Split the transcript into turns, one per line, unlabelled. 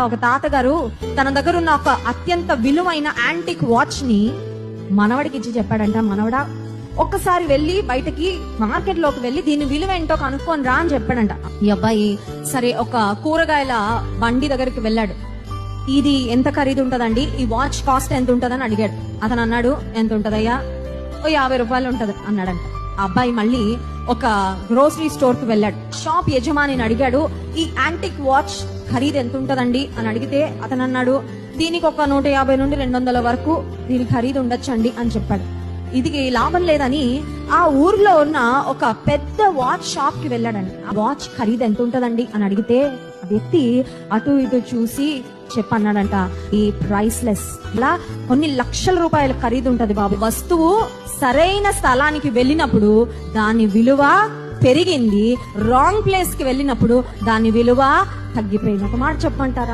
ఒక తాతగారు తన దగ్గర ఉన్న ఒక అత్యంత విలువైన యాంటిక్ వాచ్ ని మనవడికి ఇచ్చి చెప్పాడంట, మనవడా ఒక్కసారి వెళ్ళి బయటకి మార్కెట్ లోకి వెళ్ళి దీని విలువ ఏంటో కనుక్కొని రా అని చెప్పాడంట. ఈ అబ్బాయి సరే ఒక కూరగాయల బండి దగ్గరికి వెళ్ళాడు. ఇది ఎంత ఖరీదు ఉంటదండి, ఈ వాచ్ కాస్ట్ ఎంత ఉంటదని అడిగాడు. అతను అన్నాడు, ఎంత ఉంటదయ్యా, ఓ 50 రూపాయలు ఉంటది అన్నాడంట. ఆ అబ్బాయి మళ్ళీ ఒక గ్రోసరీ స్టోర్ కు వెళ్ళాడు. షాప్ యజమానిని అడిగాడు, ఈ యాంటిక్ వాచ్ ఖరీదు ఎంత ఉంటదండి అని అడిగితే అతను అన్నాడు, దీనికి ఒక 150 నుండి 200 వరకు దీని ఖరీదు ఉండొచ్చండి అని చెప్పాడు. ఇది లాభం లేదని ఆ ఊర్లో ఉన్న ఒక పెద్ద వాచ్ షాప్ కి వెళ్ళాడండి. ఆ వాచ్ ఖరీదు ఎంత ఉంటదండి అని అడిగితే ఆ వ్యక్తి అటు ఇటు చూసి చెప్పన్నాడంట, ఈ ప్రైస్లెస్, ఇలా కొన్ని లక్షల రూపాయల ఖరీదు ఉంటది బాబు. వస్తువు సరైన స్థలానికి వెళ్ళినప్పుడు దాని విలువ పెరిగింది, రాంగ్ ప్లేస్ కి వెళ్ళినప్పుడు దాని విలువ తగ్గిపోయింది. ఒక మాట చెప్పంటారా?